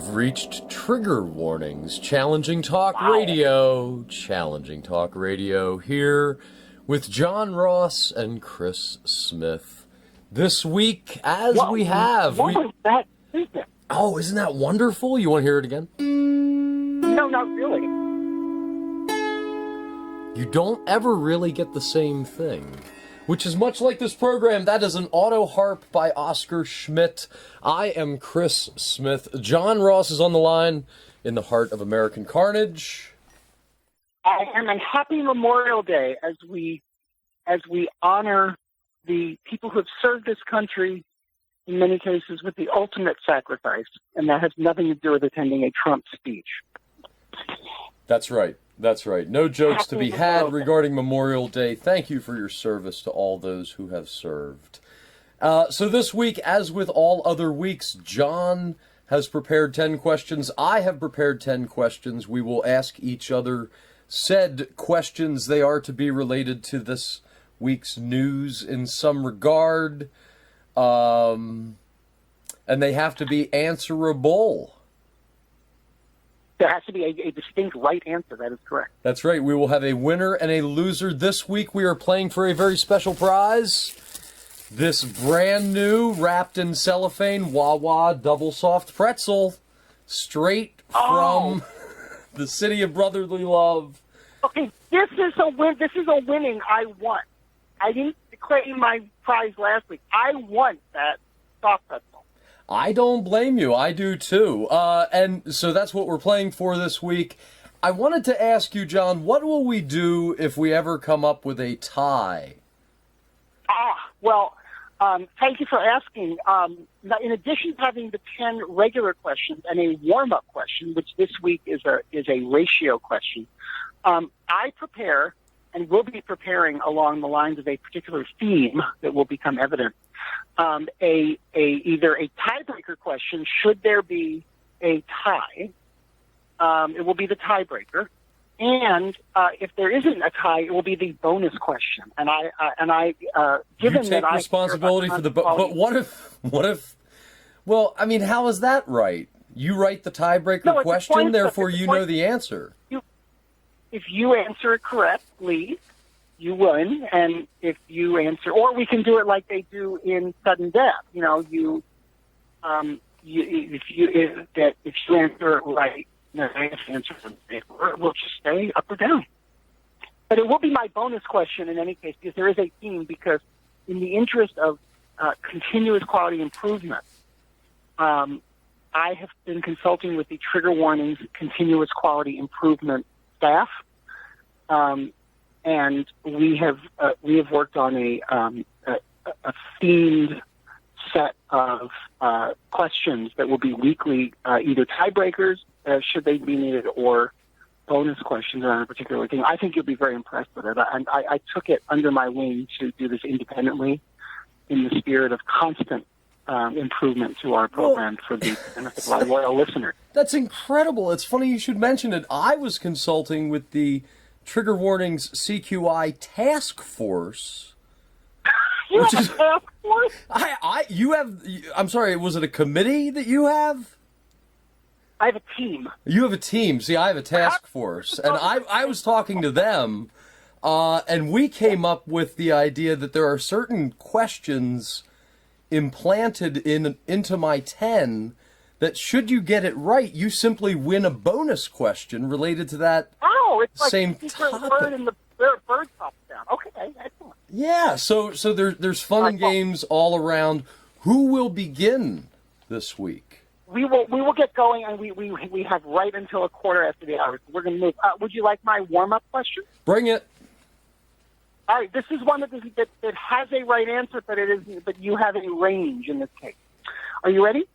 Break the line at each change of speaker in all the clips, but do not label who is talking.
You've reached trigger warnings. Challenging Talk Radio. Challenging Talk Radio here with John Ross and Chris Smith. This week, as we have...
What was that?
Oh, isn't that wonderful? You want to hear it again?
No, not really.
You don't ever really get the same thing. Which is much like this program. That is an auto harp by Oscar Schmidt. I am Chris Smith. John Ross is on the line in the heart of American carnage.
I am, and happy Memorial Day as we honor the people who have served this country, in many cases, with the ultimate sacrifice, and that has nothing to do with attending a Trump speech.
That's right. That's right. No jokes to be had regarding Memorial Day. Thank you for your service to all those who have served. So this week, as with all other weeks, John has prepared 10 questions. I have prepared 10 questions. We will ask each other said questions. They are to be related to this week's news in some regard. And they have to be answerable.
There has to be a distinct right answer. That is correct.
That's right. We will have a winner and a loser. This week we are playing for a very special prize. This brand new, wrapped in cellophane, Wawa double soft pretzel, straight from the city of brotherly love.
Okay, this is a win. This is a winning. I won. I didn't claim my prize last week. I won that soft pretzel.
I don't blame you. I do too. And so that's what we're playing for this week. I wanted to ask you, John, what will we do if we ever come up with a tie?
Well, thank you for asking. Now, in addition to having the 10 regular questions and a warm-up question, which this week is a ratio question, I prepare and will be preparing along the lines of a particular theme that will become evident. Either a tiebreaker question, should there be a tie, it will be the tiebreaker, and if there isn't a tie, it will be the bonus question. And I given
you
that
take responsibility for the but what if? Well, I mean, how is that right? You write the tiebreaker question, therefore you know the answer.
If you answer it correctly, you win, and if you answer, or we can do it like they do in sudden death. You know, if you answer it right, no, if you answer it, we'll just stay up or down. But it will be my bonus question in any case, because there is a theme. Because in the interest of continuous quality improvement, I have been consulting with the Trigger Warnings Continuous Quality Improvement staff. And we have worked on a themed set of questions that will be weekly, either tiebreakers, should they be needed, or bonus questions on a particular thing. I think you'll be very impressed with it. I took it under my wing to do this independently in the spirit of constant improvement to our program for the benefit of our loyal listeners.
That's incredible. It's funny you should mention it. I was consulting with the Trigger Warnings CQI Task Force.
You have a task force?
I'm sorry, was it a committee that you have?
I have a team.
You have a team. See, I have a task force. And I was talking to them, and we came up with the idea that there are certain questions implanted into my 10 that should you get it right, you simply win a bonus question related to that
it's like
same
topic. Word and the bird pops down. Okay, excellent.
Yeah, so there's fun and games all around. Who will begin this week?
We will get going, and we have right until a quarter after the hour. We're going to move. Would you like my warm-up question?
Bring it.
All right, this is one that has a right answer, but you have a range in this case. Are you ready?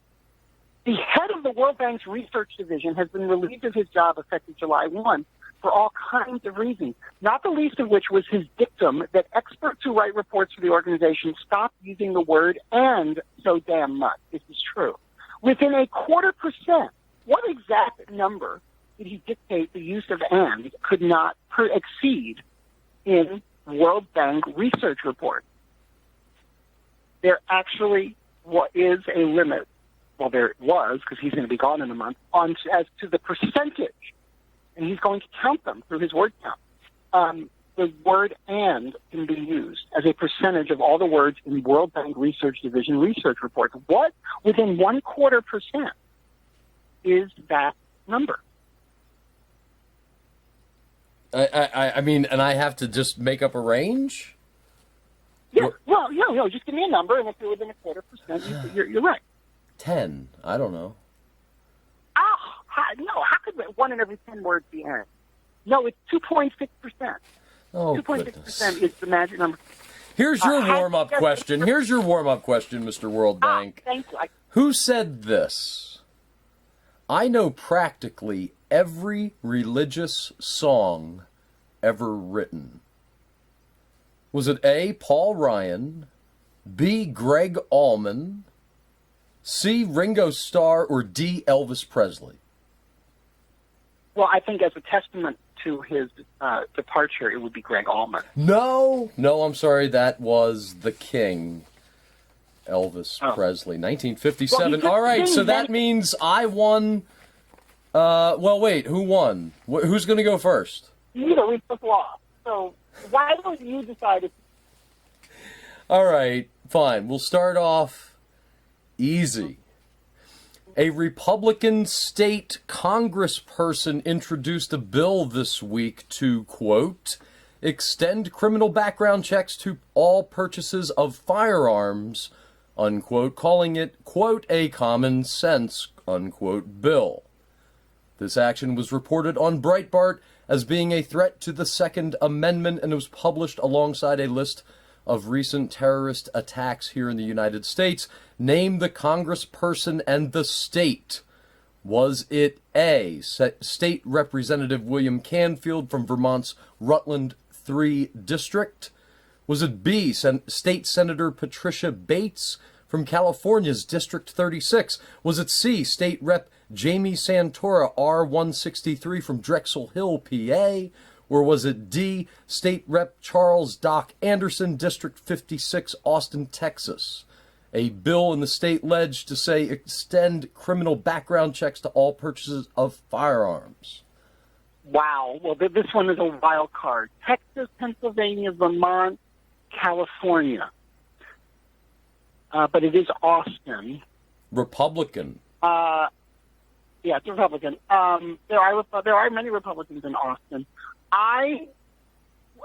The head of the World Bank's research division has been relieved of his job effective July 1 for all kinds of reasons, not the least of which was his dictum that experts who write reports for the organization stop using the word "and" so damn much. This is true. Within 0.25%, what exact number did he dictate the use of "and" could not exceed in World Bank research report? There actually is a limit well, there it was, because he's going to be gone in a month, as to the percentage, and he's going to count them through his word count. The word "and" can be used as a percentage of all the words in the World Bank Research Division research reports. What within 0.25% is that number?
I mean, and I have to just make up a range?
Yeah, well, just give me a number, and if you're within 0.25%, you're right.
10. I don't know.
No, how could 1 in every 10 words be "and"? No, it's 2.6%.
Oh,
2.6% is the magic number.
Here's your warm-up question. Here's your warm-up question, Mr. World Bank.
Thank you.
Who said this? I know practically every religious song ever written. Was it A, Paul Ryan, B, Greg Allman, C, Ringo Starr, or D, Elvis Presley?
Well, I think as a testament to his departure, it would be Greg Allman.
No, I'm sorry. That was the King, Elvis Presley, 1957.
Well,
all right, so that means I won. Well, wait, who won? Who's going to go first?
Neither, we both lost. So why don't you decide if...
All right, fine. We'll start off easy. A Republican state congressperson introduced a bill this week to, quote, extend criminal background checks to all purchases of firearms, unquote, calling it, quote, a common sense, unquote, bill. This action was reported on Breitbart as being a threat to the Second Amendment, and it was published alongside a list of recent terrorist attacks here in the United States. Name the congressperson and the state. Was it A, State Representative William Canfield from Vermont's Rutland 3 District? Was it B, State Senator Patricia Bates from California's District 36? Was it C, State Rep Jamie Santora, R163 from Drexel Hill, PA? Or was it D, State Rep Charles Doc Anderson, District 56, Austin, Texas? A bill in the state ledge to say extend criminal background checks to all purchases of firearms.
Wow. Well, this one is a wild card. Texas, Pennsylvania, Vermont, California. But it is Austin.
Republican.
Yeah, it's a Republican. There are many Republicans in Austin. I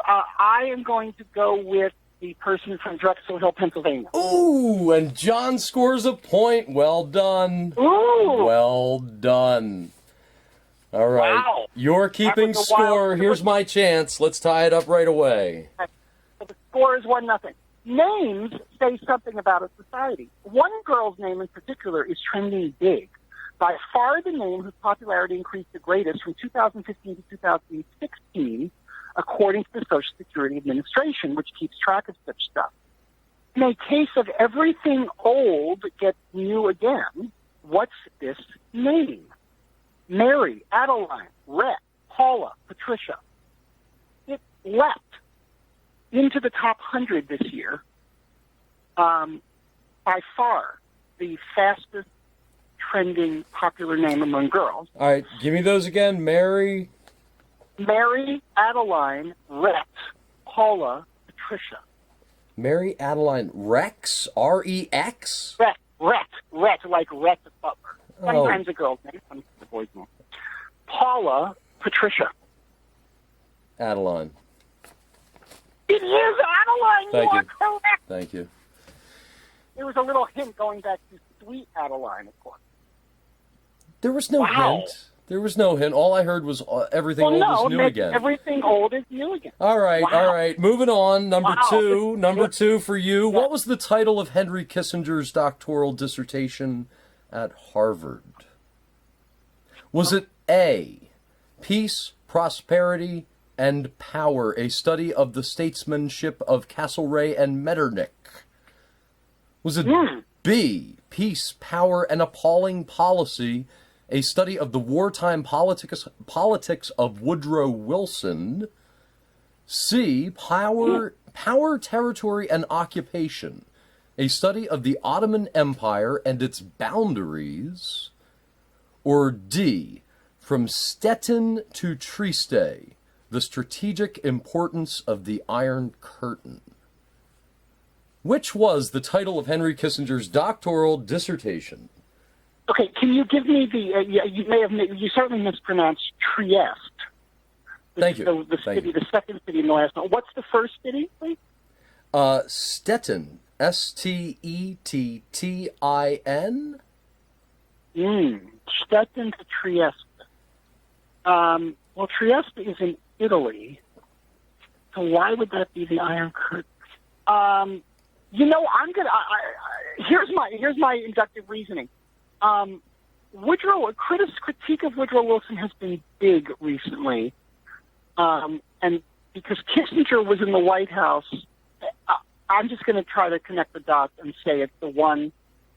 am going to go with the person from Drexel Hill, Pennsylvania.
Ooh, and John scores a point. Well done.
Ooh.
Well done. All right.
Wow.
You're keeping score. Here's my chance. Let's tie it up right away.
So the score is 1-0. Names say something about a society. One girl's name in particular is trending big. By far the name whose popularity increased the greatest from 2015 to 2016, according to the Social Security Administration, which keeps track of such stuff. In a case of everything old gets new again, what's this name? Mary, Adeline, Rhett, Paula, Patricia. It leapt into the top 100 this year. By far the fastest trending popular name among girls.
All right, give me those again. Mary,
Adeline, Rhett, Paula, Patricia.
Mary Adeline Rex, R-E-X?
Rhett, like Rhett the butler. Sometimes a girl's name, sometimes a boy's name. Paula, Patricia.
Adeline.
It is Adeline.
Thank
You
you.
are correct.
Thank you.
There was a little hint going back to Sweet Adeline, of course.
There was no hint. There was no hint. All I heard was everything old is new again.
Everything old is new again.
All right,
Wow.
all right. Moving on. Number
Wow.
two for you.
Yeah.
What was the title of Henry Kissinger's doctoral dissertation at Harvard? Was it A, Peace, Prosperity, and Power, a study of the statesmanship of Castlereagh and Metternich? Was it B, Peace, Power, and Appalling Policy, a study of the wartime politics of Woodrow Wilson? C, Power, Territory, and Occupation, A study of the Ottoman Empire and its boundaries? Or D, From Stettin to Trieste, the strategic importance of the Iron Curtain? Which was the title of Henry Kissinger's doctoral dissertation?
Okay, can you give me the? You certainly mispronounced Trieste.
Thank you.
The city, the second city in the last one. What's the first city, please?
Stettin. Stettin.
Stettin to Trieste. Well, Trieste is in Italy, so why would that be the Iron Curtain? Here's my inductive reasoning. Critique of Woodrow Wilson has been big recently, and because Kissinger was in the White House, I'm just going to try to connect the dots and say it's the one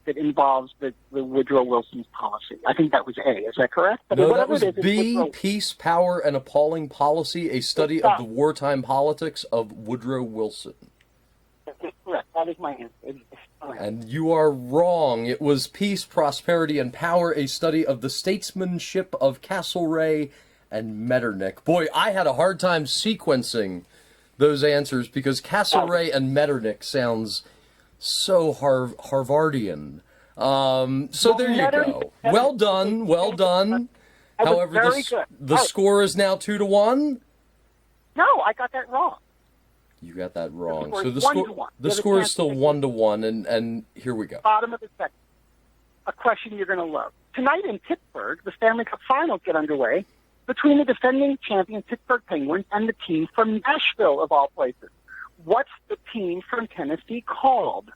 that involves the Woodrow Wilson's policy. I think that was A. Is that correct? But
no, that was
B,
Peace, Power, and Appalling Policy, a study of the wartime politics of Woodrow Wilson.
That's correct. That is my answer.
And you are wrong. It was Peace, Prosperity, and Power, a study of the statesmanship of Castlereagh and Metternich. Boy, I had a hard time sequencing those answers because Castlereagh and Metternich sounds so Harvardian. So there you go. Well done. Well done. However, the score is now 2-1.
No, I got that wrong.
You got that wrong. So
the
score is still 1-1, and here we go.
Bottom of the second. A question you're going to love. Tonight in Pittsburgh, the Stanley Cup Finals get underway between the defending champion Pittsburgh Penguins and the team from Nashville, of all places. What's the team from Tennessee called?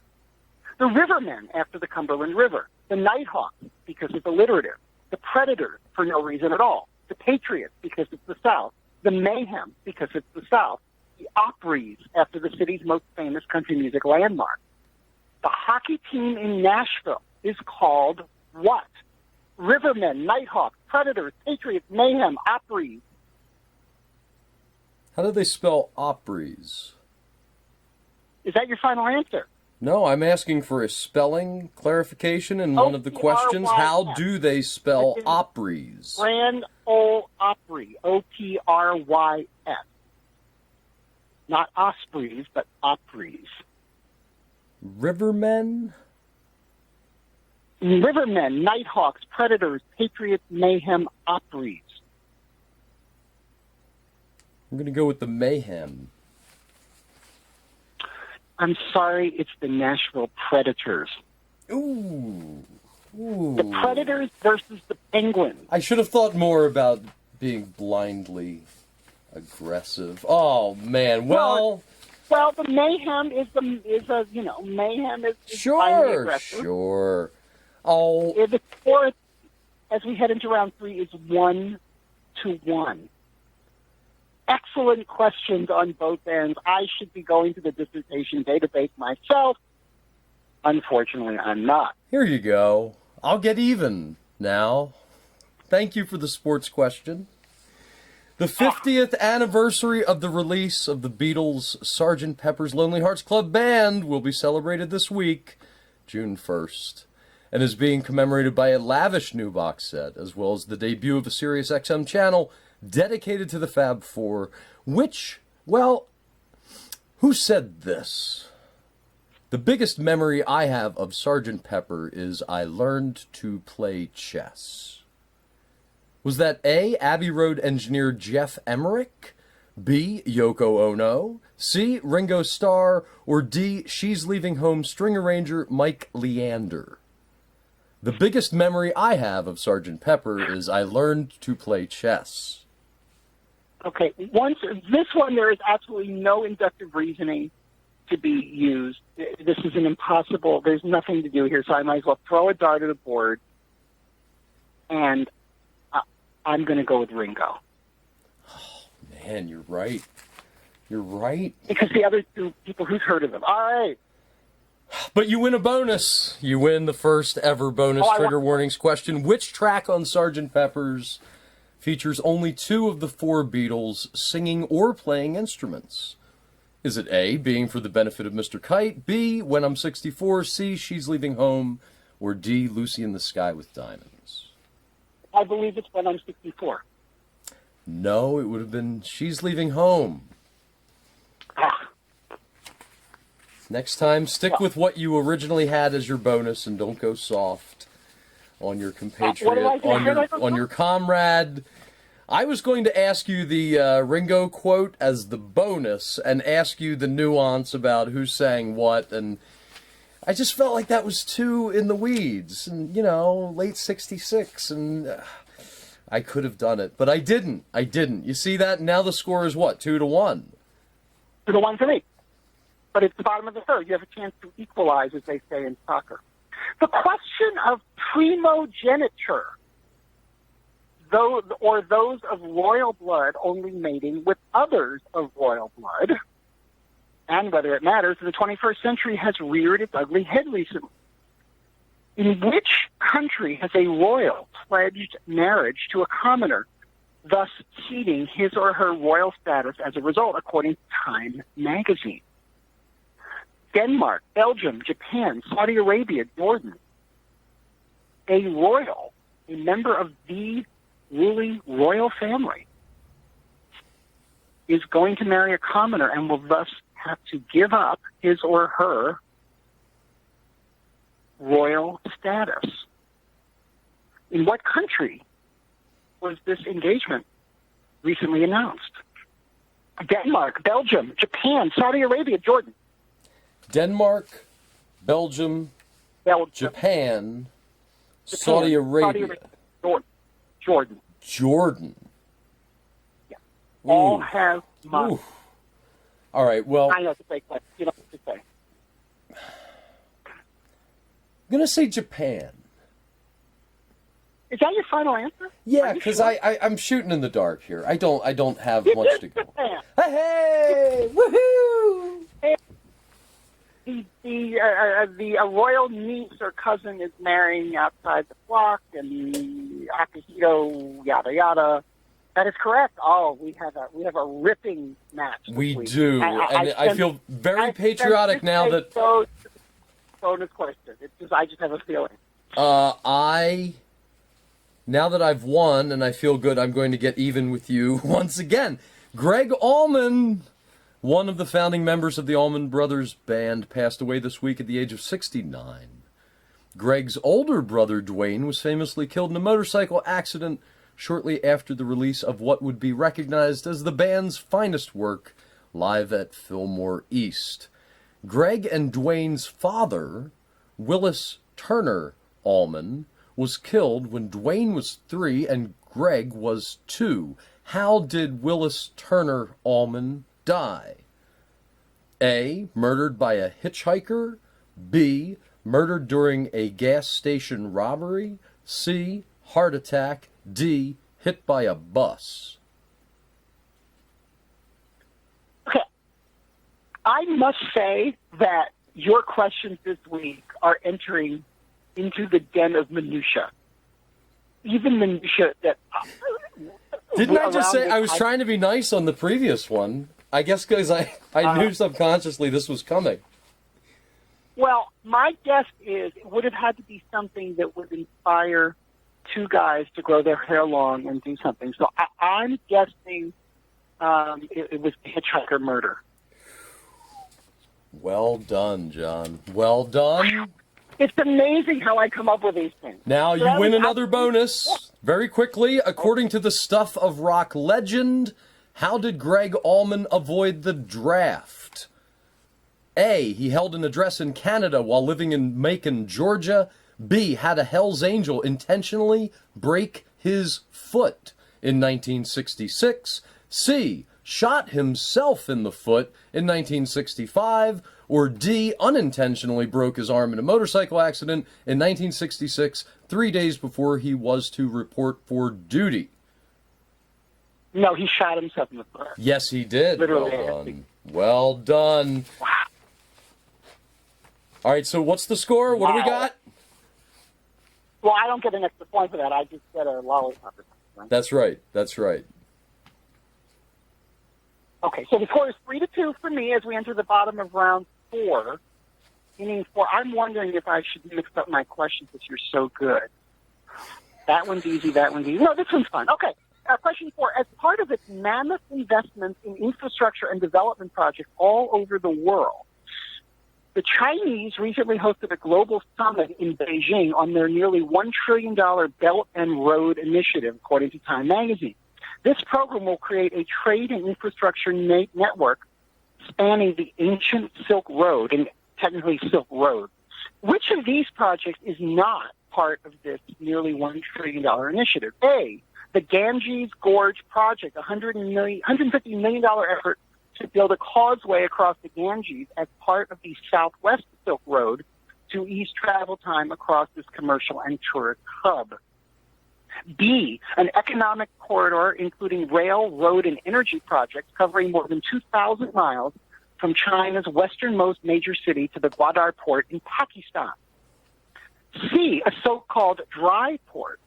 The Rivermen, after the Cumberland River. The Nighthawks, because it's alliterative. The Predators, for no reason at all. The Patriots, because it's the South. The Mayhem, because it's the South. The Opries, after the city's most famous country music landmark. The hockey team in Nashville is called what? Rivermen, Nighthawks, Predators, Patriots, Mayhem, Opries.
How do they spell Opries?
Is that your final answer?
No, I'm asking for a spelling clarification in one of the questions. How do they spell Opries?
Grand Ole Opry, Oprys. Not Ospreys, but Opries.
Rivermen?
Rivermen, Nighthawks, Predators, Patriots, Mayhem, Opries.
I'm going to go with the Mayhem.
I'm sorry, it's the Nashville Predators.
Ooh.
The Predators versus the Penguins.
I should have thought more about being blindly aggressive. Oh man, well,
the Mayhem is Mayhem is blindly aggressive.
Sure. Oh,
the score, as we head into round 3, is 1-1. Excellent questions on both ends. I should be going to the dissertation database myself. Unfortunately, I'm not.
Here you go. I'll get even now. Thank you for the sports question. The 50th anniversary of the release of the Beatles' Sgt. Pepper's Lonely Hearts Club Band will be celebrated this week, June 1st, and is being commemorated by a lavish new box set, as well as the debut of a Sirius XM channel dedicated to the Fab Four, which, well, who said this? The biggest memory I have of Sgt. Pepper is I learned to play chess. Was that A, Abbey Road engineer Jeff Emmerich, B, Yoko Ono, C, Ringo Starr, or D, She's Leaving Home string arranger Mike Leander? The biggest memory I have of Sgt. Pepper is I learned to play chess.
Okay, this one there is absolutely no inductive reasoning to be used. This is an impossible, there's nothing to do here, so I might as well throw a dart at a board, and I'm going to go with Ringo.
Oh, man, you're right. You're right.
Because the other two people, who's heard of them? All right.
But you win a bonus. You win the first ever bonus trigger warnings question. Which track on Sgt. Pepper's features only 2 of the 4 Beatles singing or playing instruments? Is it A, being for the benefit of Mr. Kite, B, when I'm 64, C, she's leaving home, or D, Lucy in the Sky with Diamonds?
I believe it's when I'm 64.
No, it would have been she's leaving home.
Ah,
Next time, stick with what you originally had as your bonus and don't go soft on your compatriot,
what did I say?
on your comrade. I was going to ask you the Ringo quote as the bonus and ask you the nuance about who sang what, and I just felt like that was too in the weeds, and, you know, late 66, and I could have done it, but I didn't. You see that? Now the score is what, 2-1?
2-1 for me. But it's the bottom of the third. You have a chance to equalize, as they say in soccer. The question of primogeniture, those of royal blood only mating with others of royal blood, and whether it matters in the 21st century, has reared its ugly head recently. In which country has a royal pledged marriage to a commoner, thus ceding his or her royal status as a result, according to Time magazine? Denmark, Belgium, Japan, Saudi Arabia, Jordan. A royal, a member of the ruling royal family, is going to marry a commoner and will thus have to give up his or her royal status. In what country was this engagement recently announced? Denmark, Belgium, Japan, Saudi Arabia, Jordan.
Denmark, Belgium, Japan, Saudi Arabia.
Jordan.
Jordan.
Yeah. All have money.
All right, well,
I know to say, you know what to say.
I'm going to say Japan.
Is that your final answer?
Yeah, because sure? I'm shooting in the dark here. I don't have much to go.
Japan.
Hey, woohoo!
The royal niece or cousin is marrying outside the flock, and the Akihito, yada yada. That is correct. Oh, we have a ripping match.
We do, and I feel very patriotic now that.
Bonus question. I just have a feeling.
Now that I've won and I feel good, I'm going to get even with you once again. Gregg Allman, one of the founding members of the Allman Brothers Band, passed away this week at the age of 69. Gregg's older brother, Duane, was famously killed in a motorcycle accident shortly after the release of what would be recognized as the band's finest work, Live at Fillmore East. Gregg and Duane's father, Willis Turner Allman, was killed when Duane was 3 and Gregg was 2. How did Willis Turner Allman die? A, murdered by a hitchhiker. B, murdered during a gas station robbery. C, heart attack. D, hit by a bus.
Okay. I must say that your questions this week are entering into the den of minutia. Even minutia that...
Didn't I just say I was trying to be nice on the previous one? I guess because I knew subconsciously this was coming.
Well, my guess is it would have had to be something that would inspire two guys to grow their hair long and do something. So I'm guessing it was the hitchhiker murder.
Well done, John. Well done.
It's amazing how I come up with these things.
Now you win another bonus. Very quickly, according to the Stuff of Rock legend, how did Gregg Allman avoid the draft? A, he held an address in Canada while living in Macon, Georgia. B, had a Hell's Angel intentionally break his foot in 1966. C, shot himself in the foot in 1965. Or D, unintentionally broke his arm in a motorcycle accident in 1966, 3 days before he was to report for duty.
No, he shot himself in the foot.
Yes, he did.
Literally.
Well done. Well done.
Wow.
All right, so what's the score? What do we got?
Well, I don't get an extra point for that. I just get a lollipop or something.
That's right. That's right.
Okay, so the score is 3-2 for me as we enter the bottom of round 4. Meaning I'm wondering if I should mix up my questions since you're so good. That one's easy, that one's easy. No, this one's fun. Okay, question 4. As part of its mammoth investments in infrastructure and development projects all over the world, the Chinese recently hosted a global summit in Beijing on their nearly $1 trillion Belt and Road Initiative, according to Time magazine. This program will create a trade and infrastructure network spanning the ancient Silk Road, and technically Silk Road. Which of these projects is not part of this nearly $1 trillion initiative? A, the Ganges Gorge Project, $150 million effort to build a causeway across the Ganges as part of the Southwest Silk Road to ease travel time across this commercial and tourist hub. B, an economic corridor including rail, road, and energy projects covering more than 2,000 miles from China's westernmost major city to the Gwadar port in Pakistan. C, a so-called dry port,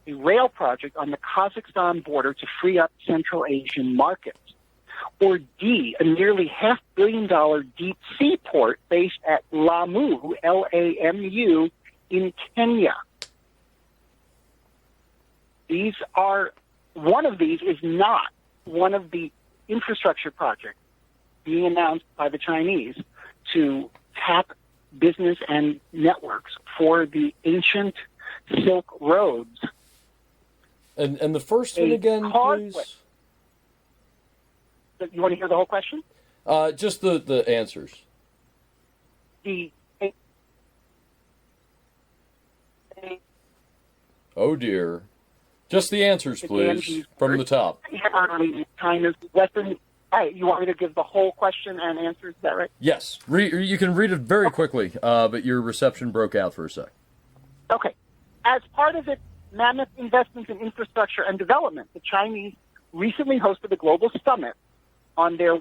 a rail project on the Kazakhstan border to free up Central Asian markets. Or D, a nearly $500 million deep sea port based at Lamu, L-A-M-U, in Kenya. One of these is not one of the infrastructure projects being announced by the Chinese to tap business and networks for the ancient Silk Roads.
And the first one again, please?
You want to hear the whole question?
Just the answers. Oh, dear. Just the answers, please, from the top.
China's western... Hey, you want me to give the whole question and answers? Is that right?
Yes. You can read it very quickly, but your reception broke out for a sec.
Okay. As part of its mammoth investments in infrastructure and development, the Chinese recently hosted a global summit on their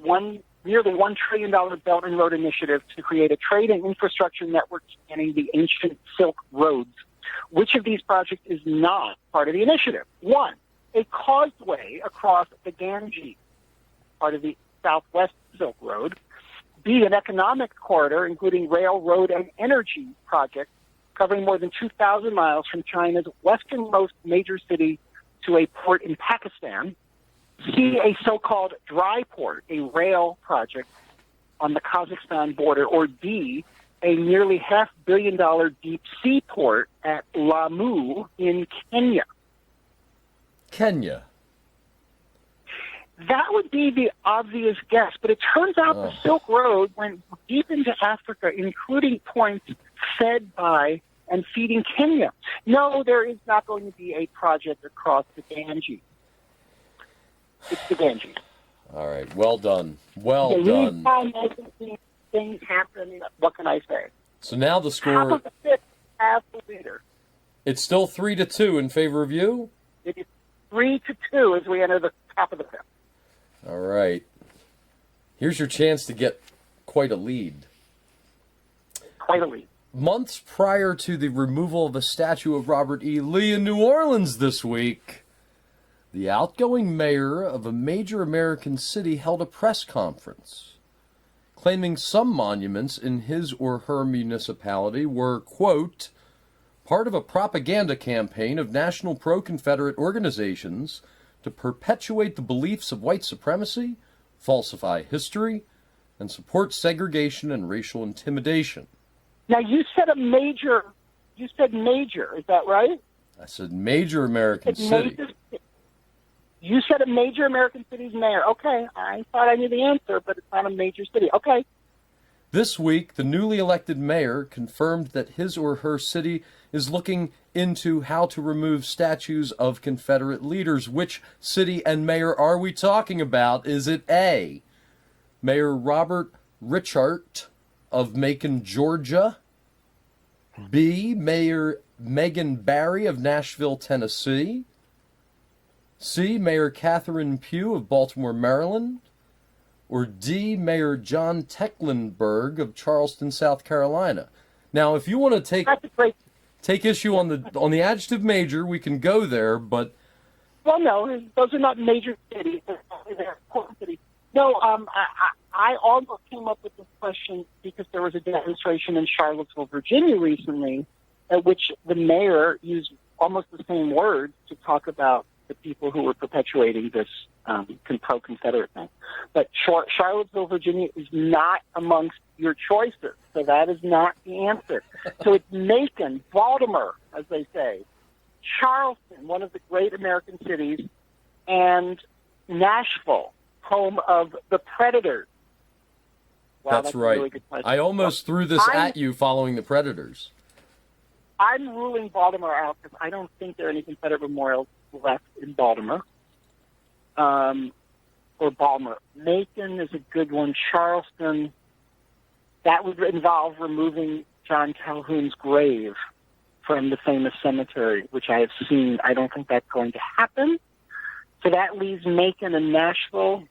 nearly $1 trillion Belt and Road Initiative to create a trade and infrastructure network spanning the ancient Silk Roads. Which of these projects is not part of the initiative? 1, a causeway across the Ganges, part of the Southwest Silk Road. B, an economic corridor, including rail, road, and energy projects covering more than 2,000 miles from China's westernmost major city to a port in Pakistan. C, a so-called dry port, a rail project on the Kazakhstan border. Or D, a nearly $500 million deep sea port at Lamu in Kenya.
Kenya.
That would be the obvious guess, but it turns out the Silk Road went deep into Africa, including points fed by and feeding Kenya. No, there is not going to be a project across the Ganges. It's the Ganges.
All right, well done. Well done.
These things happen. What can I say?
So now the score...
Top of the fifth, as the leader.
It's still 3-2 in favor of you?
It is 3-2 as we enter the top of the fifth.
All right. Here's your chance to get quite a lead.
Quite a lead.
Months prior to the removal of a statue of Robert E. Lee in New Orleans this week, the outgoing mayor of a major American city held a press conference, claiming some monuments in his or her municipality were, quote, part of a propaganda campaign of national pro-Confederate organizations to perpetuate the beliefs of white supremacy, falsify history, and support segregation and racial intimidation.
Now, you said major, is that right?
I said major American city.
You said a major American city's mayor. Okay, I thought I knew the answer, but it's not a major city. Okay.
This week, the newly elected mayor confirmed that his or her city is looking into how to remove statues of Confederate leaders. Which city and mayor are we talking about? Is it A, Mayor Robert Richart of Macon, Georgia? B, Mayor Megan Barry of Nashville, Tennessee? C, Mayor Catherine Pugh of Baltimore, Maryland? Or D, Mayor John Tecklenburg of Charleston, South Carolina? Now, if you want to take issue on the adjective major, we can go there, but...
Well, no, those are not major cities. They're important cities. I almost came up with this question because there was a demonstration in Charlottesville, Virginia recently, at which the mayor used almost the same words to talk about the people who were perpetuating this pro-Confederate thing. But Charlottesville, Virginia is not amongst your choices, so that is not the answer. So it's Macon, Baltimore, as they say, Charleston, one of the great American cities, and Nashville, home of the Predators. Wow,
That's
a
right.
really good question.
I almost threw this at you following the Predators.
I'm ruling Baltimore out because I don't think there are any Confederate memorials left in Baltimore. Or Baltimore. Macon is a good one. Charleston, that would involve removing John Calhoun's grave from the famous cemetery, which I have seen. I don't think that's going to happen. So that leaves Macon and Nashville.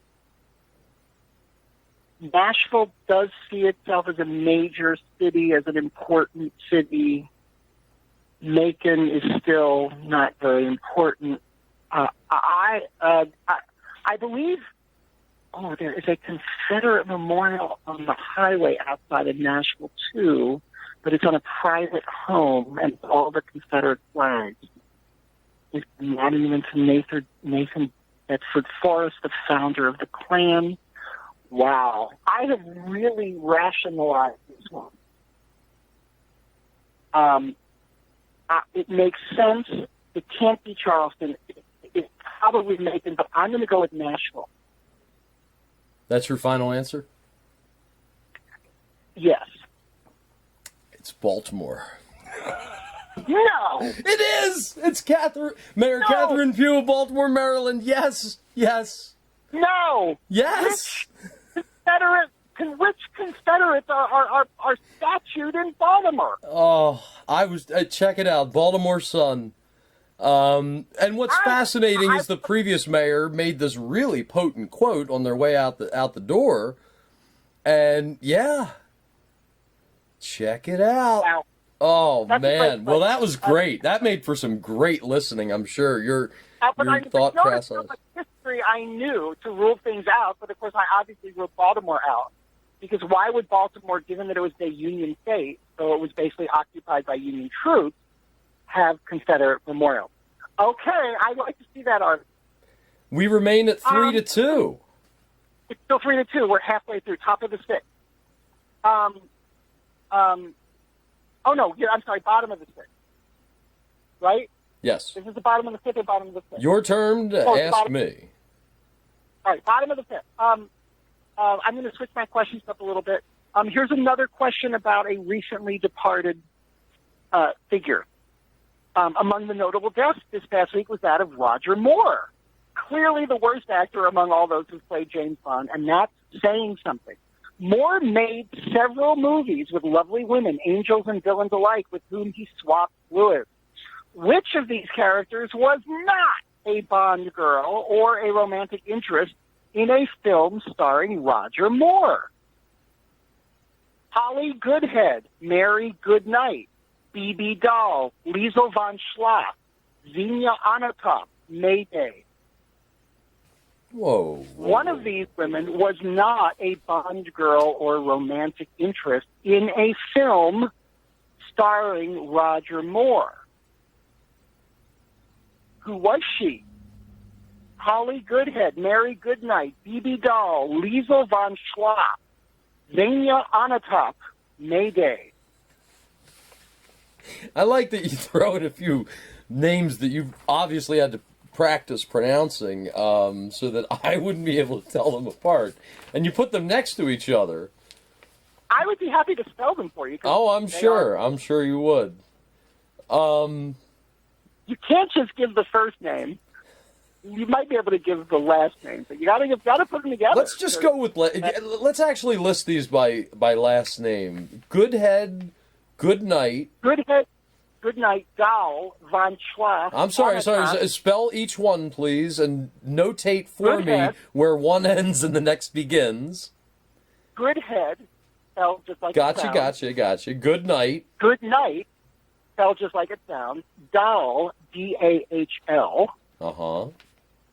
Nashville does see itself as a major city, as an important city. Macon is still not very important. I believe, there is a Confederate memorial on the highway outside of Nashville, too, but it's on a private home, and all the Confederate flags. It's monument to Nathan Bedford Forrest, the founder of the Klan. Wow. I have really rationalized this one. It makes sense. It can't be Charleston. It's probably Macon, but I'm going to go with Nashville.
That's your final answer?
Yes.
It's Baltimore.
No!
It is! It's Mayor Catherine Pugh of Baltimore, Maryland. Yes! Yes!
No!
Yes!
Which Confederates are statued in Baltimore?
Oh, check it out. Baltimore Sun. And what's fascinating is the previous mayor made this really potent quote on their way out the door. And yeah. Check it out.
Wow.
Oh, man. Well, that was great. That made for some great listening, I'm sure. Your thought process.
History I knew to rule things out, but of course I obviously ruled Baltimore out. Because why would Baltimore, given that it was a Union state, so it was basically occupied by Union troops, have Confederate memorials? Okay, I'd like to see that article.
We remain at 3-2.
It's still 3-2. We're halfway through, top of the sixth. Oh, no, I'm sorry, bottom of the sixth. Right?
Yes.
This is the bottom of the fifth or bottom of the fifth?
Your turn to ask me.
All right, bottom of the fifth. I'm going to switch my questions up a little bit. Here's another question about a recently departed figure. Among the notable deaths this past week was that of Roger Moore. Clearly the worst actor among all those who played James Bond, and that's saying something. Moore made several movies with lovely women, angels and villains alike, with whom he swapped fluids. Which of these characters was not a Bond girl or a romantic interest in a film starring Roger Moore? Holly Goodhead, Mary Goodnight, B.B. Dahl, Liesel von Schlaff, Xenia Onatopp, Mayday.
Whoa.
One of these women was not a Bond girl or romantic interest in a film starring Roger Moore. Who was she? Holly Goodhead, Mary Goodnight, B.B. Dahl, Liesel von Schlaff, Xenia Onatopp, Mayday.
I like that you throw in a few names that you've obviously had to practice pronouncing so that I wouldn't be able to tell them apart. And you put them next to each other.
I would be happy to spell them for you.
Oh, I'm sure. I'm sure you would.
You can't just give the first name. You might be able to give the last name, but you got to put them together.
Let's just go with. Let's actually list these by last name. Goodhead, Goodnight.
Goodhead, Goodnight, Dahl, von Schlaff.
I'm sorry. Spell each one, please, and notate for me where one ends and the next begins.
Goodhead, spelled just like it sounds.
Gotcha. Goodnight.
Goodnight, spelled just like it sounds. Dahl, Dahl.
Uh-huh.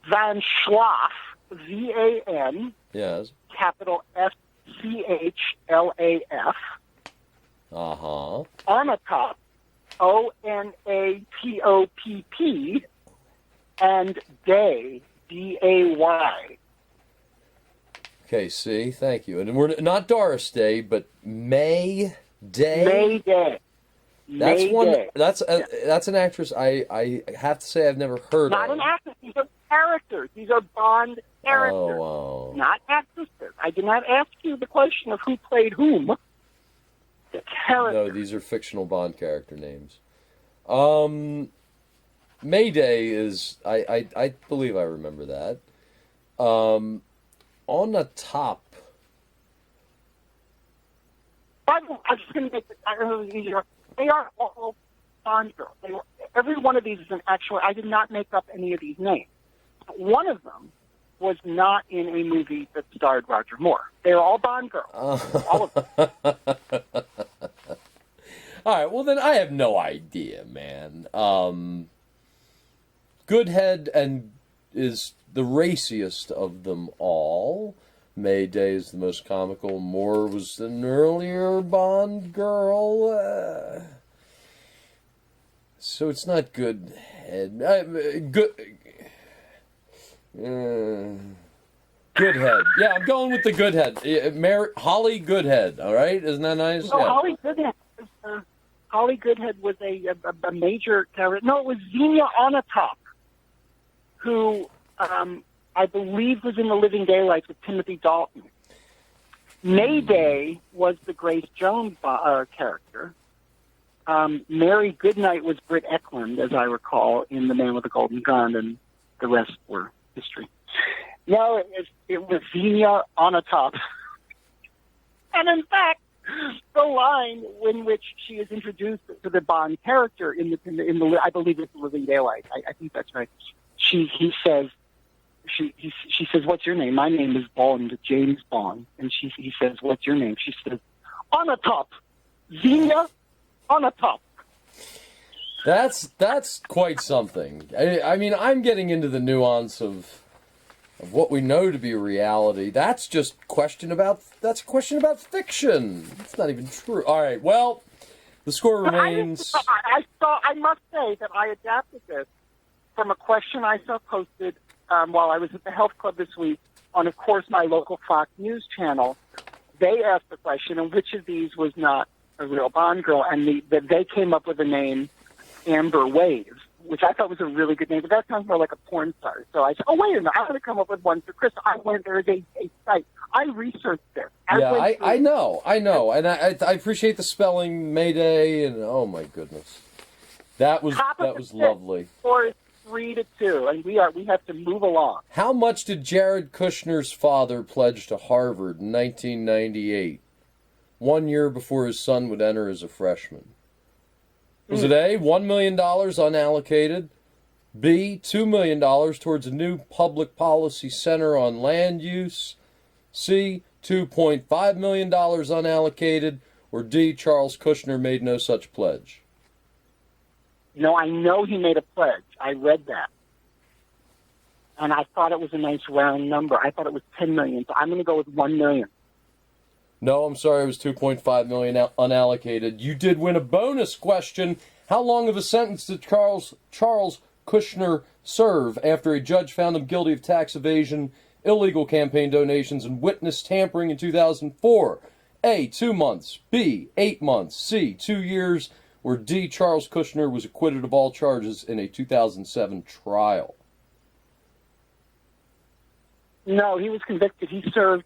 Von Schlaff, VAN,
Yes.
capital SCHLAF, Onatopp, ONATOPP, and Day, DAY.
Okay, see, thank you. And we're not Doris Day, but May Day.
May Day.
That's
May
one.
Day.
That's an actress. I have to say I've never heard
Not
of.
an actress. These are characters. These are Bond characters,
Oh.
not actresses. I did not ask you the question of who played whom. The character.
No, these are fictional Bond character names. Mayday is. I believe I remember that. On the top.
I'm just going to make it easier. They are all Bond girls. Every one of these is an actual. I did not make up any of these names. One of them was not in a movie that starred Roger Moore. They're all Bond girls. All of them.
All right, well then I have no idea, man. Goodhead and is the raciest of them all. Mayday is the most comical. Moore was an earlier Bond girl. So it's not Goodhead. Goodhead. Yeah, I'm going with the Goodhead. Holly Goodhead, all right? Isn't that nice?
No,
Yeah.
Holly Goodhead was a major character. No, it was Xenia Onatopp, who I believe was in The Living Daylights with Timothy Dalton. Mayday was the Grace Jones character. Mary Goodnight was Britt Eklund, as I recall, in The Man with the Golden Gun, and the rest were history. No, it was Xenia Onatopp. And in fact, the line in which she is introduced to the Bond character in the I believe it's The Living Daylights. I think that's right. She says, "What's your name?" "My name is Bond, James Bond." And he says, "What's your name?" She says, "Onatopp, Xenia Onatopp."
That's quite something. I mean, I'm getting into the nuance of what we know to be reality. That's just a question about fiction. It's not even true. All right, well, the score remains.
I must say that I adapted this from a question I saw posted while I was at the health club this week on, of course, my local Fox News channel. They asked the question, and which of these was not a real Bond girl? And they came up with the name Amber Wave, which I thought was a really good name, but that sounds more like a porn star. So I said, oh, wait a minute, I'm going to come up with one for Chris. I went there, a site. I researched this.
I know. And I appreciate the spelling, Mayday, and oh my goodness. That was lovely.
Score is 3-2, and we have to move along.
How much did Jared Kushner's father pledge to Harvard in 1998, 1 year before his son would enter as a freshman? Was it A, $1 million unallocated, B, $2 million towards a new public policy center on land use, C, $2.5 million unallocated, or D, Charles Kushner made no such pledge?
No, I know he made a pledge. I read that. And I thought it was a nice round number. I thought it was $10 million, so I'm going to go with $1 million.
No, I'm sorry, it was $2.5 million unallocated. You did win a bonus question. How long of a sentence did Charles Kushner serve after a judge found him guilty of tax evasion, illegal campaign donations, and witness tampering in 2004? A, 2 months. B, 8 months. C, 2 years. Or D, Charles Kushner was acquitted of all charges in a 2007 trial.
No, he was convicted. He served,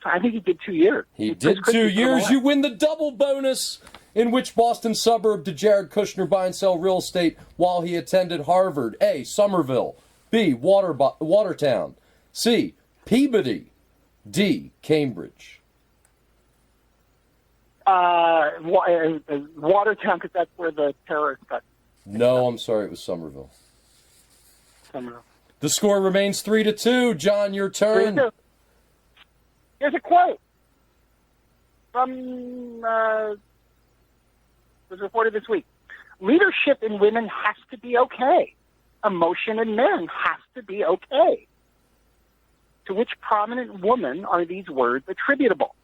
I think he did 2 years.
He did 2 years. You win the double bonus. In which Boston suburb did Jared Kushner buy and sell real estate while he attended Harvard? A, Somerville. B, Watertown. C, Peabody. D, Cambridge.
Watertown, because that's where the terrorists got.
No, I'm sorry, it was Somerville.
Somerville.
The score remains 3-2. John, your turn.
3-2. Here's a quote from was reported this week. Leadership in women has to be okay. Emotion in men has to be okay. To which prominent woman are these words attributable?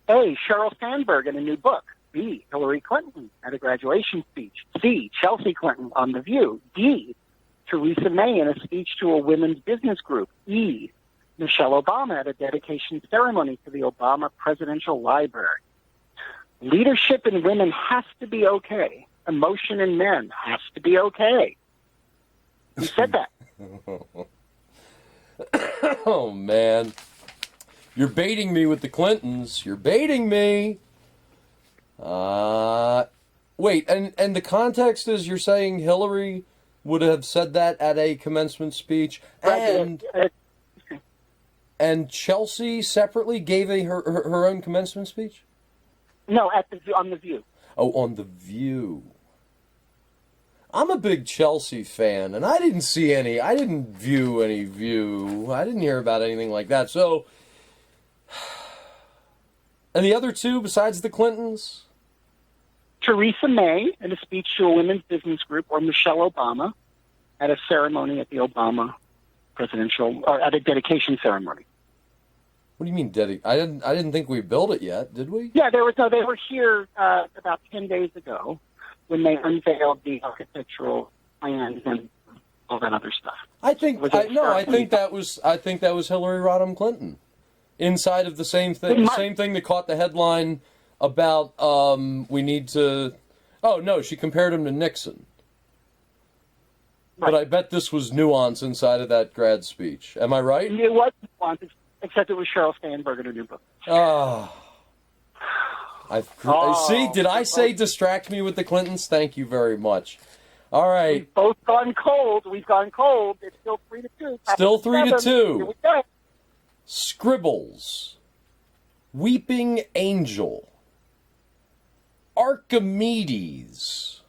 A. Sheryl Sandberg in a new book. B. Hillary Clinton at a graduation speech. C. Chelsea Clinton on The View. D. Theresa May in a speech to a women's business group. E. Michelle Obama at a dedication ceremony to the Obama Presidential Library. Leadership in women has to be okay. Emotion in men has to be okay. Who said that?
Oh, man. You're baiting me with the Clintons. You're baiting me. Wait, and the context is you're saying Hillary would have said that at a commencement speech, and Chelsea separately gave her own commencement speech?
No, on The View.
Oh, on The View. I'm a big Chelsea fan, and I didn't view any View. I didn't hear about anything like that. So, and the other two besides the Clintons?
Theresa May in a speech to a women's business group, or Michelle Obama at a ceremony at the Obama at a dedication ceremony.
What do you mean I didn't think we built it yet, did we?
Yeah, they were here about 10 days ago when they unveiled the architectural plans and all that other stuff.
I think that was Hillary Rodham Clinton inside of the same thing that caught the headline about we need to. Oh no, she compared him to Nixon. Right. But I bet this was nuance inside of that grad speech. Am I right?
It was nuance, except it was Sheryl Sandberg in her new book.
See, did I say distract me with the Clintons? Thank you very much. All right.
We've both gone cold. We've gone cold. It's still 3-2.
Still 3-2.
Here we go.
Scribbles. Weeping Angel. Archimedes.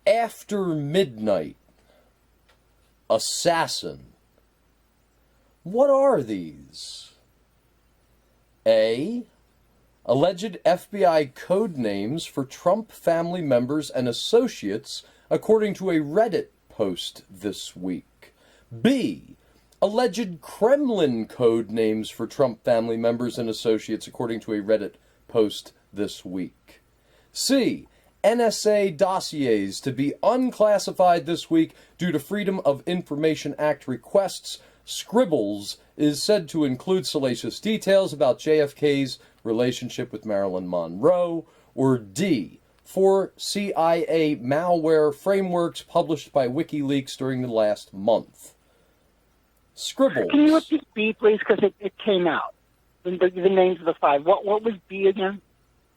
After Midnight. Assassin. What are these? A. Alleged FBI code names for Trump family members and associates, according to a Reddit post this week. B. Alleged Kremlin code names for Trump family members and associates, according to a Reddit post this week. C. NSA dossiers to be unclassified this week due to Freedom of Information Act requests. Scribbles is said to include salacious details about JFK's relationship with Marilyn Monroe. Or D. 4 CIA malware frameworks published by WikiLeaks during the last month. Scribbles.
Can you repeat B, please, because it came out. The names of the five. What was B again?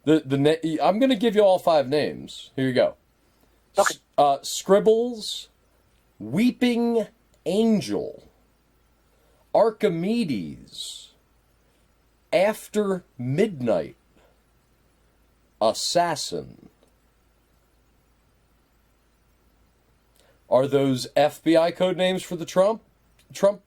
I'm going to give you all five names. Here you go.
Okay.
Scribbles, Weeping Angel, Archimedes, After Midnight, Assassin. Are those FBI code names for the Trump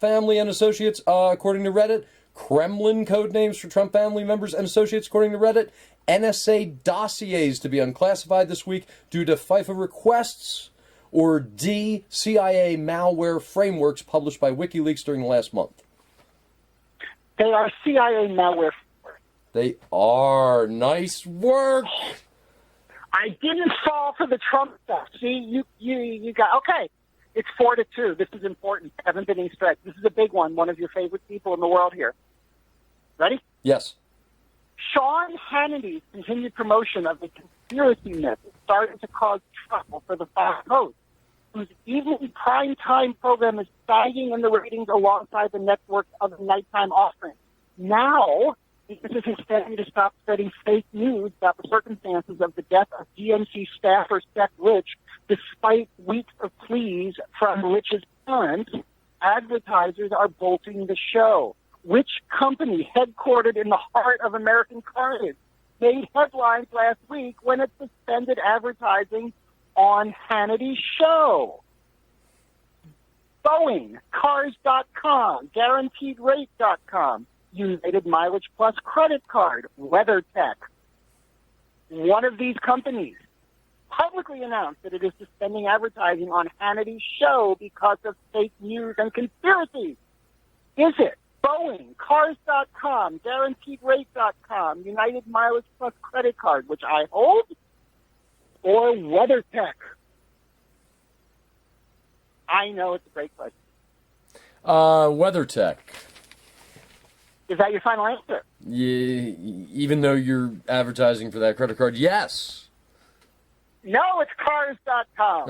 family and associates, according to Reddit? Kremlin code names for Trump family members and associates, according to Reddit? NSA dossiers to be unclassified this week due to FIFA requests? Or D. CIA malware frameworks published by WikiLeaks during the last month?
They are CIA malware frameworks.
They are. Nice work.
I didn't fall for the Trump stuff. See, you got okay. It's 4-2. This is important. Haven't been any stretch. This is a big one. One of your favorite people in the world here. Ready?
Yes.
Sean Hannity's continued promotion of the conspiracy myth is starting to cause trouble for the Fox host, whose evening primetime program is sagging in the ratings alongside the network's other nighttime offerings. Now, because of his failure to stop spreading fake news about the circumstances of the death of DNC staffer Seth Rich, despite weeks of pleas from Rich's parents, advertisers are bolting the show. Which company, headquartered in the heart of American carnage, made headlines last week when it suspended advertising on Hannity's show? Boeing, Cars.com, GuaranteedRate.com, United Mileage Plus Credit Card, WeatherTech. One of these companies publicly announced that it is suspending advertising on Hannity's show because of fake news and conspiracies. Is it Boeing, Cars.com, GuaranteedRate.com, United Mileage Plus credit card, which I hold, or WeatherTech? I know it's a great question.
WeatherTech.
Is that your final answer?
Yeah, even though you're advertising for that credit card, yes.
No, it's Cars.com.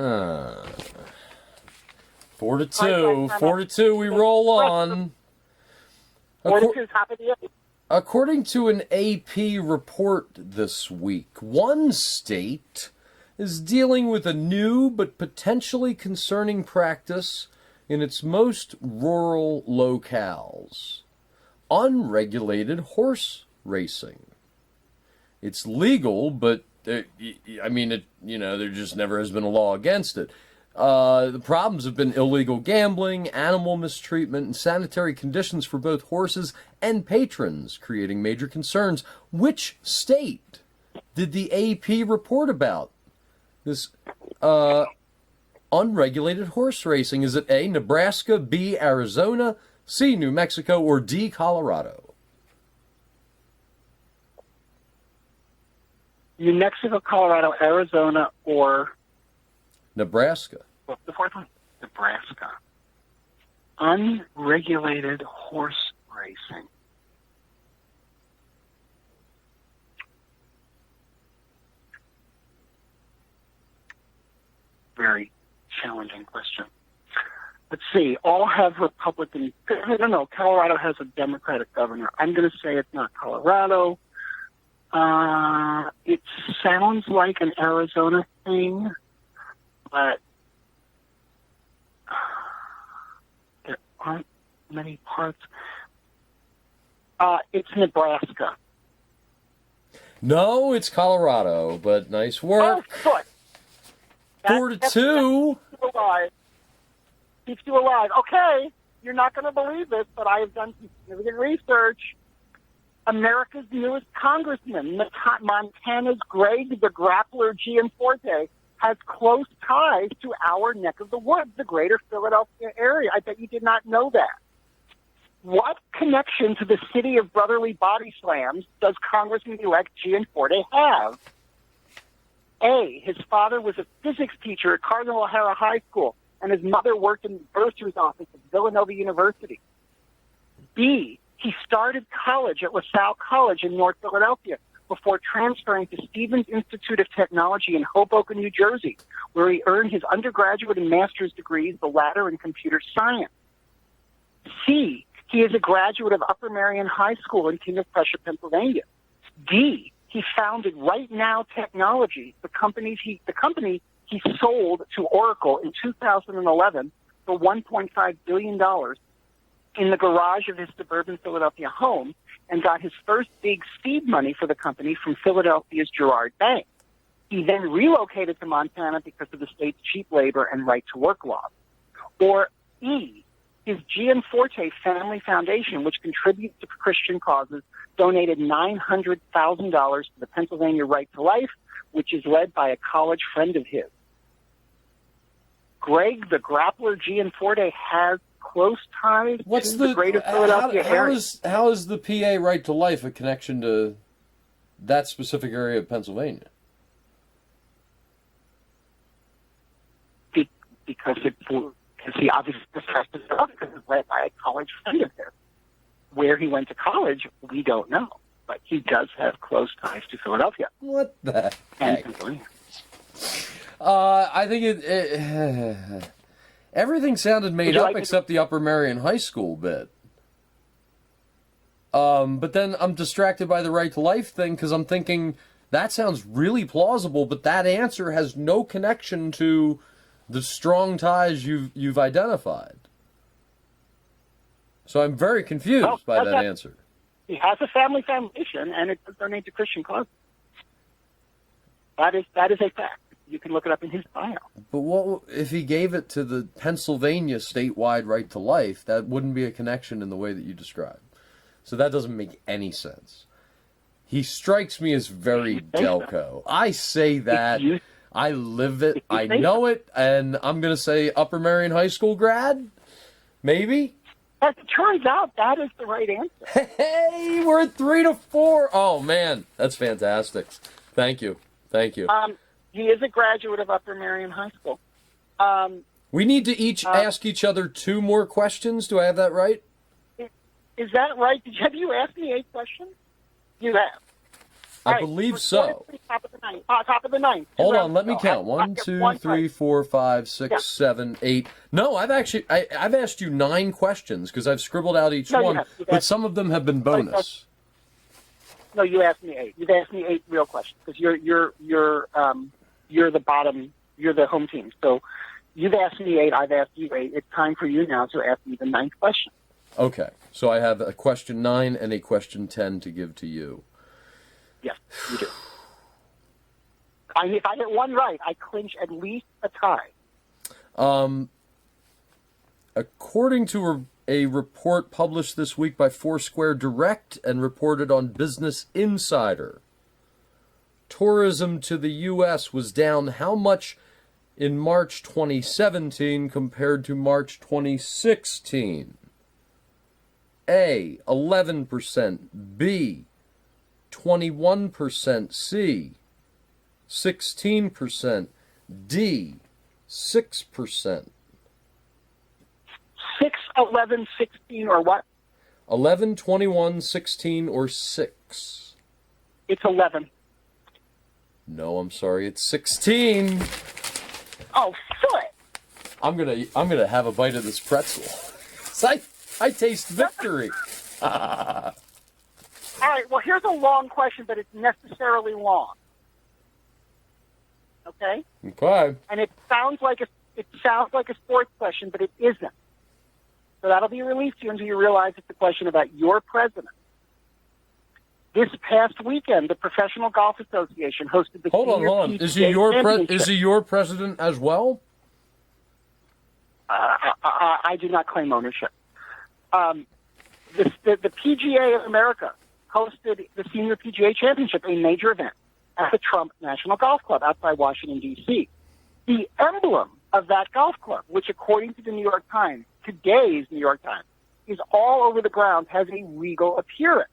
4-2. 4-2, we roll on.
4-2, top of the eighth.
According to an AP report this week, one state is dealing with a new but potentially concerning practice in its most rural locales: unregulated horse racing. It's legal, but there just never has been a law against it. The problems have been illegal gambling, animal mistreatment, and sanitary conditions for both horses and patrons, creating major concerns. Which state did the AP report about this unregulated horse racing? Is it A, Nebraska, B, Arizona, C, New Mexico, or D, Colorado?
New Mexico, Colorado, Arizona, or
Nebraska.
what's the fourth one? Nebraska. Unregulated horse racing. Very challenging question. Let's see. All have Republican. No. Colorado has a Democratic governor. I'm going to say it's not Colorado. It sounds like an Arizona thing, but there aren't many parts. It's Nebraska.
No, it's Colorado, but nice work.
Oh, good.
4-2.
Keeps you alive. Okay, you're not going to believe this, but I have done some significant research. America's newest congressman, Montana's Greg the Grappler Gianforte, has close ties to our neck of the woods, the greater Philadelphia area. I bet you did not know that. What connection to the city of brotherly body slams does Congressman-elect Gianforte have? A, his father was a physics teacher at Cardinal O'Hara High School, and his mother worked in the bursar's office at Villanova University. B, he started college at LaSalle College in North Philadelphia before transferring to Stevens Institute of Technology in Hoboken, New Jersey, where he earned his undergraduate and master's degrees, the latter in computer science. C, he is a graduate of Upper Marion High School in King of Prussia, Pennsylvania. D, he founded Right Now Technologies, the company he sold to Oracle in 2011 for $1.5 billion in the garage of his suburban Philadelphia home, and got his first big seed money for the company from Philadelphia's Girard Bank. He then relocated to Montana because of the state's cheap labor and right-to-work laws. Or E, his Gianforte Family Foundation, which contributes to Christian causes, donated $900,000 to the Pennsylvania Right to Life, which is led by a college friend of his. Greg the Grappler Gianforte has close ties to the greater Philadelphia area.
How is the PA Right to Life a connection to that specific area of Pennsylvania?
Because he obviously trusted it because it's led by a college friend of his. Where he went to college, we don't know. But he does have close ties to Philadelphia.
What the heck? I think everything sounded made up except the Upper Marion High School bit. But then I'm distracted by the Right to Life thing because I'm thinking that sounds really plausible, but that answer has no connection to the strong ties you've identified. So I'm very confused by that answer.
He has a family foundation, and it does donate to Christian causes. That is a fact. You can look it up in his bio.
But what if he gave it to the Pennsylvania statewide Right to Life? That wouldn't be a connection in the way that you described. So that doesn't make any sense. He strikes me as very Delco. I say that. I live it.
If you
I
say
know it. And I'm going to say Upper Marion High School grad? Maybe?
As it turns out, that is the right answer.
Hey, we're at 3-4. Oh, man. That's fantastic. Thank you. Thank you.
He is a graduate of Upper Marion High School.
We need to each ask each other 2 more questions. Do I have that right?
Is that right? Have you asked me 8 questions? You have.
I believe so.
Top of the ninth. Top of the ninth.
Hold on, let me count. 1, 2, 3, 4, 5, 6, 7, 8. No, I've asked you 9 questions because I've scribbled out each one, but some of them have been bonus.
No, you asked me 8. You've asked me 8 real questions because you're the bottom. You're the home team. So you've asked me 8. I've asked you 8. It's time for you now to ask me the 9th question.
Okay, so I have a question 9 and a question 10 to give to you.
Yes, you do. If I get one right, I clinch at least a tie.
According to a report published this week by Foursquare Direct and reported on Business Insider, tourism to the U.S. was down how much in March 2017 compared to March 2016? A, 11%, B, 21%, C, 16%, D, 6%.
6, 11, 16, or what?
11, 21, 16, or 6?
It's 11.
No, I'm sorry, it's 16.
Oh, foot!
I'm gonna have a bite of this pretzel. I taste victory.
All right, well, here's a long question, but it's necessarily long. Okay?
Okay.
And it sounds like a sports question, but it isn't. So that'll be released to you until you realize it's a question about your president. This past weekend, the Professional Golf Association hosted the
Hold on. Is he your president as well?
I do not claim ownership. The PGA of America hosted the Senior PGA Championship, a major event, at the Trump National Golf Club outside Washington, D.C. The emblem of that golf club, which according to the New York Times, today's New York Times, is all over the ground, has a regal appearance.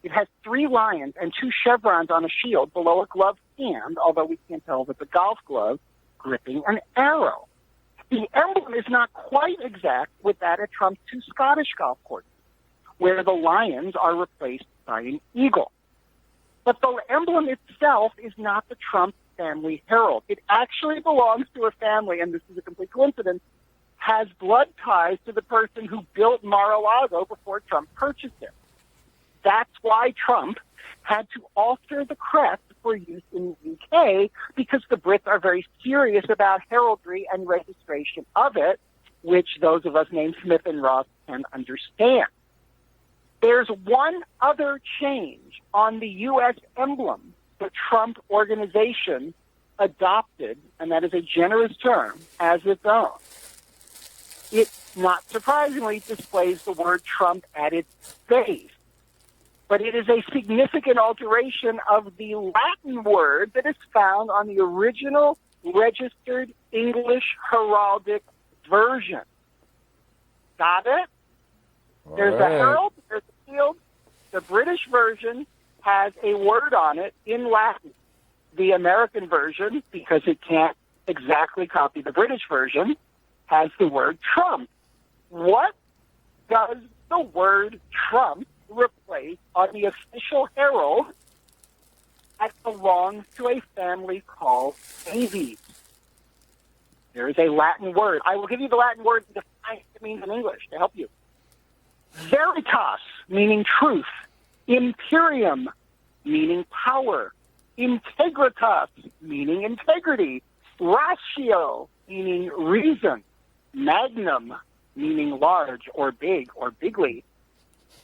It has 3 lions and 2 chevrons on a shield below a gloved hand, although we can't tell if it's a golf glove, gripping an arrow. The emblem is not quite exact with that at Trump's 2 Scottish golf courses, where the lions are replaced by an eagle. But the emblem itself is not the Trump family herald. It actually belongs to a family, and this is a complete coincidence, has blood ties to the person who built Mar-a-Lago before Trump purchased it. That's why Trump had to alter the crest for use in the UK, because the Brits are very serious about heraldry and registration of it, which those of us named Smith and Ross can understand. There's one other change on the U.S. emblem the Trump organization adopted, and that is a generous term, as its own. It, not surprisingly, displays the word Trump at its base. But it is a significant alteration of the Latin word that is found on the original registered English heraldic version. Got it? There's a herald, there's a shield. The British version has a word on it in Latin. The American version, because it can't exactly copy the British version, has the word Trump. What does the word Trump replace on the official herald that belongs to a family called Davies? There is a Latin word. I will give you the Latin word to define what it means in English to help you. Veritas, meaning truth. Imperium, meaning power. Integritas, meaning integrity. Ratio, meaning reason. Magnum, meaning large or bigly.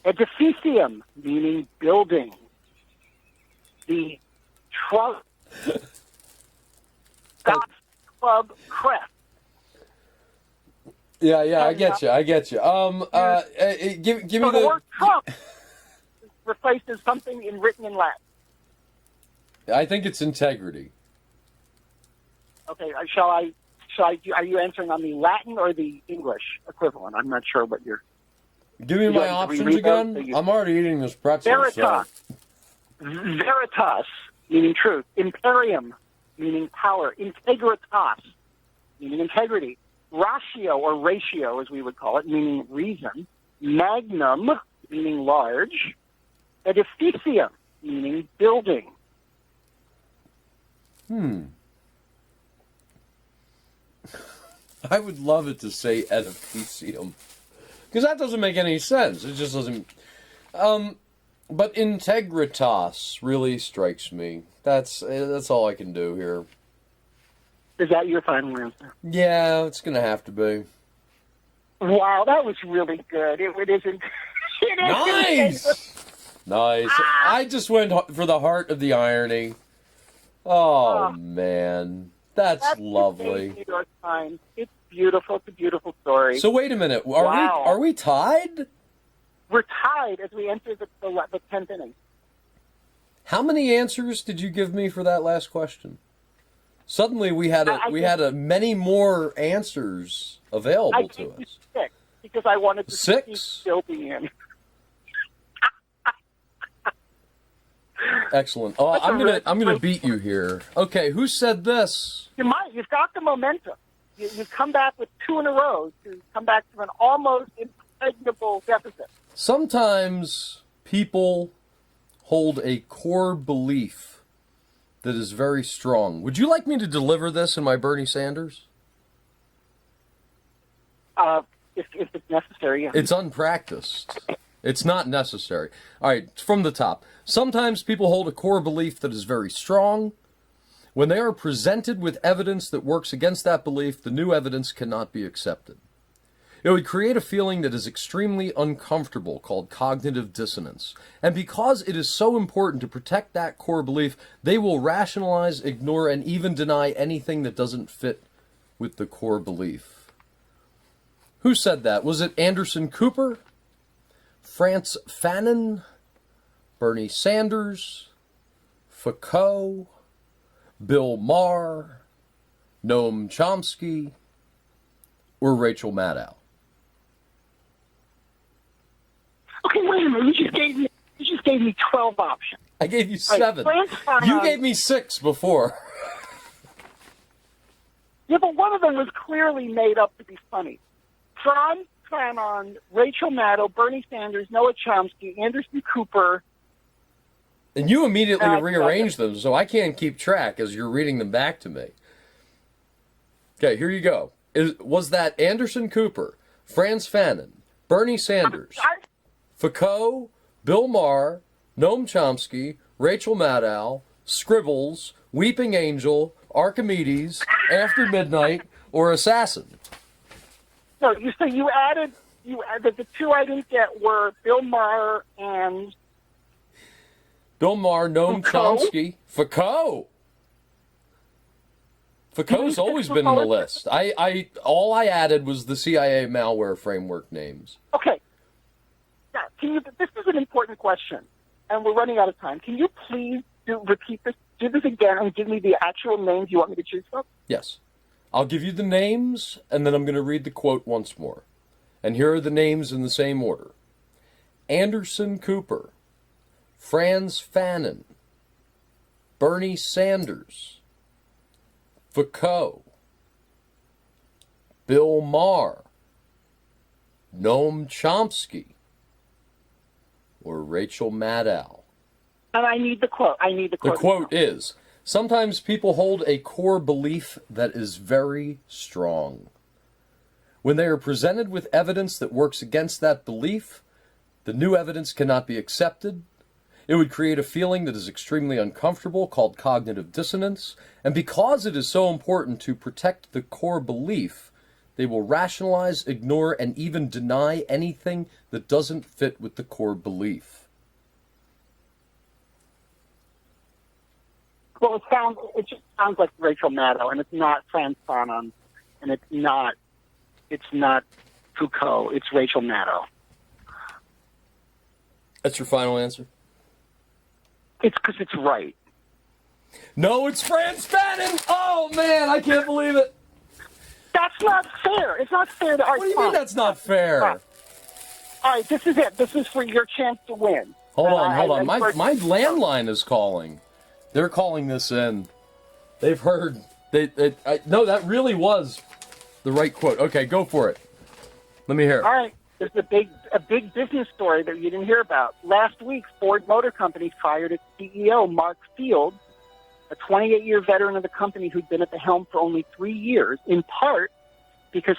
Edificium, meaning building. The Trump Golf Club crest.
Yeah, I get you. Give me
the word Trump is replaced as something written in Latin.
I think it's integrity.
Okay, are you answering on the Latin or the English equivalent? I'm not sure what you're...
Give me my options again. I'm already eating this pretzel.
Veritas. Veritas, meaning truth. Imperium, meaning power. Integritas, meaning integrity. Ratio, or ratio as we would call it, meaning reason. Magnum, meaning large. Edificium, meaning building.
I would love it to say edificium, because that doesn't make any sense. It just doesn't. But integritas really strikes me. That's all I can do here.
Is that your final answer?
Yeah, it's gonna have to be.
Wow, that was really good. It isn't.
Nice, nice. I just went for the heart of the irony. Oh man, that's lovely.
New York Times. It's beautiful. It's a beautiful story.
So wait a minute. Are we tied?
We're tied as we enter the 10th inning.
How many answers did you give me for that last question? Suddenly we had many more answers available to us.
6 because I wanted to
6
building in.
Excellent. Oh, I'm gonna beat you here. Okay, who said this?
You've got the momentum. You've come back with 2 in a row to come back from an almost impregnable deficit.
Sometimes people hold a core belief that is very strong. Would you like me to deliver this in my Bernie Sanders?
If it's necessary, yeah.
It's unpracticed. It's not necessary. All right, from the top. Sometimes people hold a core belief that is very strong. When they are presented with evidence that works against that belief, the new evidence cannot be accepted. It would create a feeling that is extremely uncomfortable called cognitive dissonance. And because it is so important to protect that core belief, they will rationalize, ignore, and even deny anything that doesn't fit with the core belief. Who said that? Was it Anderson Cooper? Frantz Fanon? Bernie Sanders? Foucault? Bill Maher? Noam Chomsky? Or Rachel Maddow?
Okay, wait a minute. You just gave me 12 options.
I gave you 7. You gave me 6 before.
Yeah, but one of them was clearly made up to be funny. Frantz Fanon, Rachel Maddow, Bernie Sanders, Noah Chomsky, Anderson Cooper.
And you immediately rearranged them, so I can't keep track as you're reading them back to me. Okay, here you go. Was that Anderson Cooper, Frantz Fanon, Bernie Sanders, Foucault, Bill Maher, Noam Chomsky, Rachel Maddow, Scribbles, Weeping Angel, Archimedes, After Midnight, or Assassin?
No, you added the 2 I didn't get were Bill Maher and
Noam
Foucault?
Chomsky, Foucault. Foucault's always been in the list. All I added was the CIA malware framework names.
Okay. Now, this is an important question, and we're running out of time. Can you please repeat this? Do this again and give me the actual names you want me to choose from?
Yes. I'll give you the names, and then I'm going to read the quote once more. And here are the names in the same order. Anderson Cooper, Frantz Fanon, Bernie Sanders, Foucault, Bill Maher, Noam Chomsky, or Rachel Maddow.
And I need the quote.
The quote is, sometimes people hold a core belief that is very strong. When they are presented with evidence that works against that belief, the new evidence cannot be accepted. It would create a feeling that is extremely uncomfortable called cognitive dissonance. And because it is so important to protect the core belief, they will rationalize, ignore, and even deny anything that doesn't fit with the core belief.
Well, it just sounds like Rachel Maddow, and it's not Frantz Fanon, and it's not Foucault. It's Rachel Maddow.
That's your final answer?
It's because it's right.
No, it's Frantz Fanon. Oh, man, I can't believe it.
That's not fair. It's not fair to our
What do you mean that's not fair?
All right, this is it. This is for your chance to win.
Hold on. My landline is calling. They're calling this in. They've heard. No, that really was the right quote. Okay, go for it. Let me hear it.
All right. There's a big business story that you didn't hear about. Last week, Ford Motor Company fired its CEO, Mark Field, a 28-year veteran of the company who'd been at the helm for only 3 years, in part because